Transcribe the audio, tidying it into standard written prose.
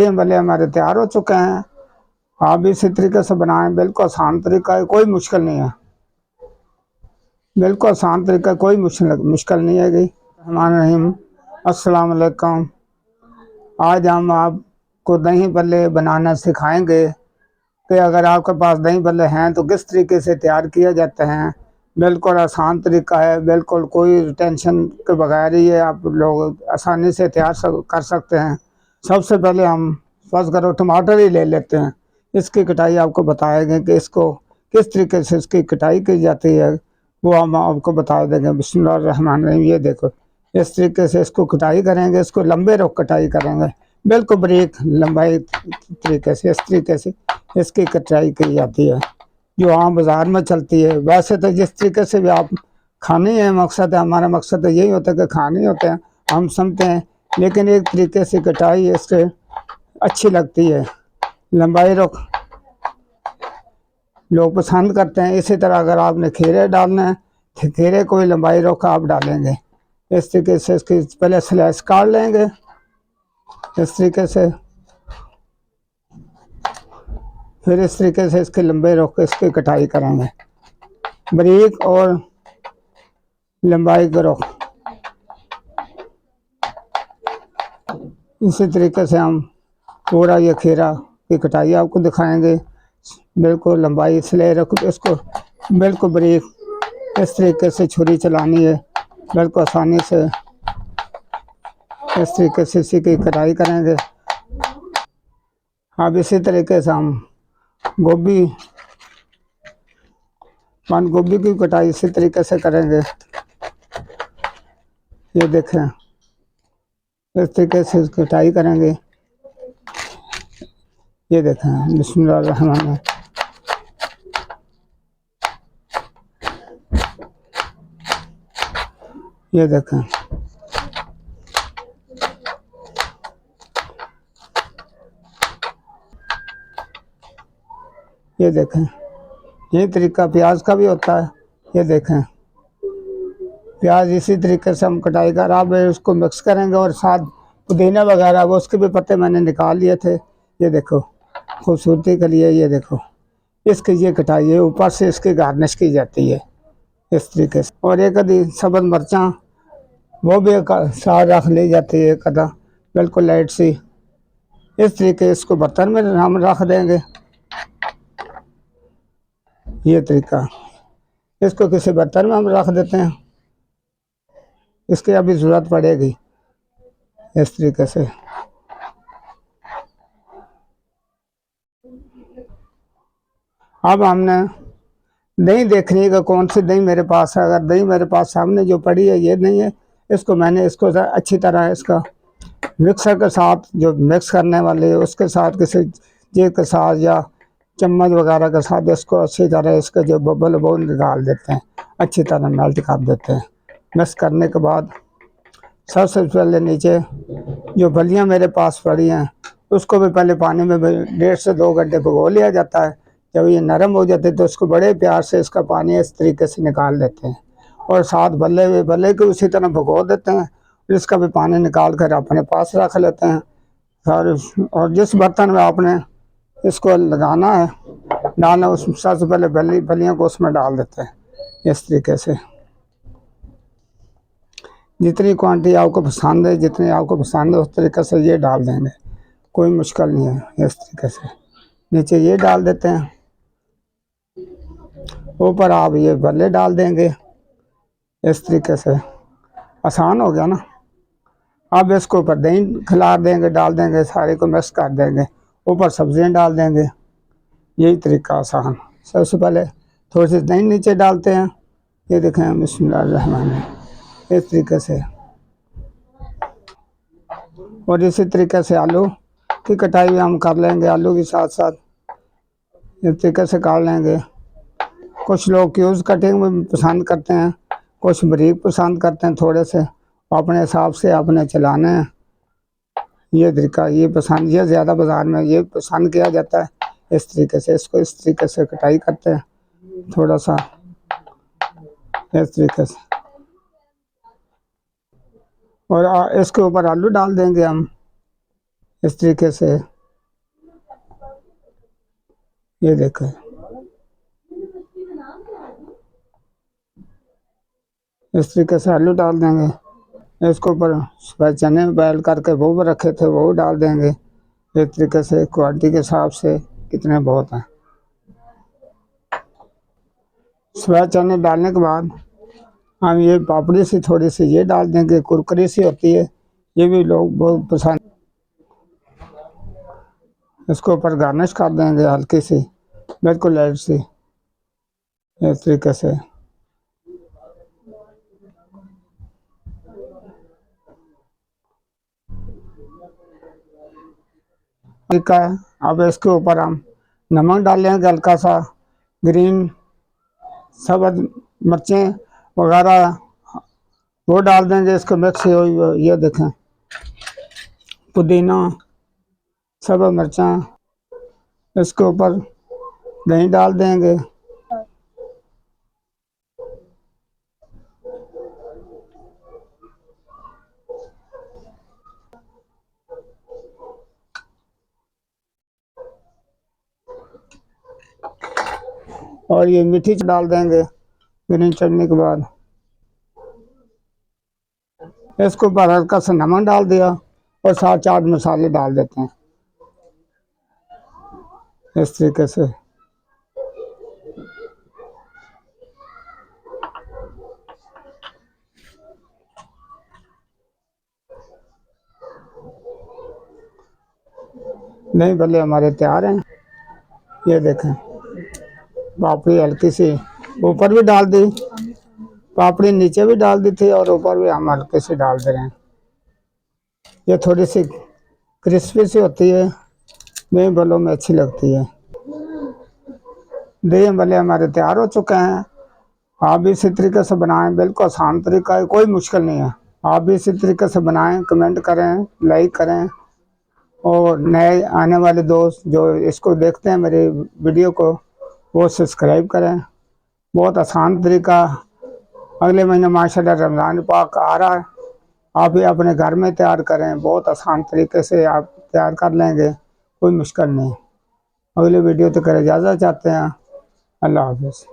ये भले हमारे तैयार हो चुके हैं। आप भी इसी तरीके से बनाएं, बिल्कुल आसान तरीका है, कोई मुश्किल नहीं है, बिल्कुल आसान तरीका, कोई मुश्किल नहीं है। रहमान रहीम, अस्सलाम वालेकुम। आज हम आपको दही भल्ले बनाना सिखाएंगे कि अगर आपके पास दही भल्ले हैं तो किस तरीके से तैयार किया जाते हैं। बिल्कुल आसान तरीका है, बिल्कुल कोई टेंशन के बगैर ही ये आप लोग आसानी से तैयार कर सकते हैं। सबसे पहले हम फर्स्ट करो टमाटर ही ले लेते हैं। इसकी कटाई आपको बताएंगे कि इसको किस तरीके से इसकी कटाई की जाती है, वो हम आपको बता देंगे। बिस्मिल्लाहिर्रहमानिर्रहीम। ये देखो, इस तरीके से इसको कटाई करेंगे, इसको लंबे रुख कटाई करेंगे, बिल्कुल बारीक लंबाई तरीके से, इस तरीके से इसकी कटाई की जाती है जो आम बाज़ार में चलती है। वैसे तो जिस तरीके से भी आप खाने है, मकसद है, हमारा मकसद तो यही होता है कि खाने होते हैं, हम समझते हैं, लेकिन एक तरीके से कटाई इससे अच्छी लगती है, लंबाई रुख लोग पसंद करते हैं। इसी तरह अगर आपने खीरे डालना है तो खीरे को भी लंबाई रुख आप डालेंगे। इस तरीके से इसकी पहले स्लाइस काट लेंगे, इस तरीके से, फिर इस तरीके से इसके लंबे रुख इसकी कटाई करेंगे, बारीक और लंबाई का रुख। इसी तरीके से हम पूरा ये खीरा की कटाई आपको दिखाएंगे, बिल्कुल लंबाई स्ले रख, इसको बिल्कुल बारीक इस तरीके से छुरी चलानी है, बिल्कुल आसानी से इस तरीके से इसी की कटाई करेंगे। अब इसी तरीके से हम गोभी, बंद गोभी की कटाई इसी तरीके से करेंगे। ये देखें, इस तरीके से कटाई करेंगे। ये देखें, बिस्मिल्लाहिर्रहमानिर्रहीम। ये देखें, ये देखें, ये तरीका प्याज का भी होता है। ये देखें, प्याज इसी तरीके से हम कटाई कर, आप उसको मिक्स करेंगे और साथ पुदीना वगैरह वो उसके भी पत्ते मैंने निकाल लिए थे। ये देखो, खूबसूरती के लिए ये देखो, इसकी ये कटाई है, ऊपर से इसकी गार्निश की जाती है इस तरीके से। और एक आधी सब्ज़ मिर्चा वो भी साथ रख ली जाती है, एक आधा बिल्कुल लाइट सी। इस तरीके इसको बर्तन में हम रख देंगे। ये तरीका, इसको किसी बर्तन में हम रख देते हैं, इसकी अभी ज़रूरत पड़ेगी इस तरीके से। अब हमने दही देखनी है कि कौन सी दही मेरे पास है। अगर दही मेरे पास सामने जो पड़ी है ये नहीं है, इसको मैंने इसको अच्छी तरह इसका मिक्सर के साथ, जो मिक्स करने वाले है उसके साथ, किसी चीज़ के साथ या चम्मच वगैरह के साथ इसको अच्छी तरह इसके जो बबल वो निकाल देते हैं, अच्छी तरह मेल्ट कर देते हैं। मिक्स करने के बाद सबसे पहले नीचे जो फलियाँ मेरे पास पड़ी हैं उसको भी पहले पानी में 1.5 से 2 घंटे भिगो लिया जाता है। जब ये नरम हो जाते तो उसको बड़े प्यार से इसका पानी इस तरीके से निकाल देते हैं और साथ भल्ले को उसी तरह भिगो देते हैं, इसका भी पानी निकाल कर अपने पास रख लेते हैं। और जिस बर्तन में आपने इसको लगाना है, डालना, उस सबसे पहले फलियों को उसमें डाल देते हैं इस तरीके से। जितनी क्वांटिटी आपको पसंद है, जितनी आपको पसंद है उस तरीके से ये डाल देंगे, कोई मुश्किल नहीं है। इस तरीके से नीचे ये डाल देते हैं, ऊपर आप ये भल्ले डाल देंगे इस तरीके से। आसान हो गया ना। अब इसको ऊपर दही खिलार देंगे, डाल देंगे, सारे को मिक्स कर देंगे, ऊपर सब्जियां डाल देंगे। यही तरीका आसान। सबसे पहले थोड़ी सी दही नीचे डालते हैं, ये देखें, बिस्मिल्लाहिर्रहमानिर्रहीम, इस तरीके से। और इसी तरीके से आलू की कटाई भी हम कर लेंगे, आलू के साथ साथ इस तरीके से काट लेंगे। कुछ लोग क्यूब्स कटिंग में पसंद करते हैं, कुछ बारीक पसंद करते हैं, थोड़े से अपने हिसाब से आपने चलाने हैं। ये तरीका, ये पसंद, ये ज़्यादा बाज़ार में ये पसंद किया जाता है। इस तरीके से इसको इस तरीके से कटाई करते हैं, थोड़ा सा इस तरीके से। और इसके ऊपर आलू डाल देंगे हम इस तरीके से। ये देखें, इस तरीके से आलू डाल देंगे। इसके ऊपर सुबह चने बॉयल करके वो भी रखे थे, वो डाल देंगे। इस तरीके से क्वांटिटी के हिसाब से कितने बहुत हैं। सुबह चने डालने के बाद हम ये पापड़ी सी थोड़ी सी ये डाल देंगे, कुरकुरी सी होती है, ये भी लोग बहुत पसंद। इसके ऊपर गार्निश कर देंगे हल्की सी, बिल्कुल लाइट सी, इस तरीके से। ठीक है, अब इसके ऊपर हम नमक डालेंगे हल्का सा, ग्रीन सब मिर्चें वगैरह वो डाल देंगे। इसको मिक्स ये देखें, पुदीना, सब मिर्चा, इसके ऊपर दही डाल देंगे। और ये मीठी डाल देंगे ग्रीन चटनी के बाद। इसके ऊपर हल्का सा नमक डाल दिया और साथ चाट मसाले डाल देते हैं, इस तरीके से। नहीं भले हमारे तैयार हैं। ये देखें, पापड़ी हल्की सी ऊपर भी डाल दी, पापड़ी नीचे भी डाल दी थी और ऊपर भी हम हल्के से डाल दे रहे हैं। ये थोड़ी सी क्रिस्पी सी होती है, नहीं बलों में अच्छी लगती है। दही भले हमारे तैयार हो चुके हैं। आप भी इसी तरीके से बनाएं, बिल्कुल आसान तरीका है, कोई मुश्किल नहीं है। आप भी इसी तरीके से बनाएं, कमेंट करें, लाइक करें और नए आने वाले दोस्त जो इसको देखते हैं मेरे वीडियो को, वो सब्सक्राइब करें। बहुत आसान तरीका। अगले महीने माशाल्लाह रमज़ान पाक आ रहा है, आप भी अपने घर में तैयार करें, बहुत आसान तरीके से आप तैयार कर लेंगे, कोई मुश्किल नहीं। अगले वीडियो तक इजाज़त चाहते हैं। अल्लाह हाफ़िज़।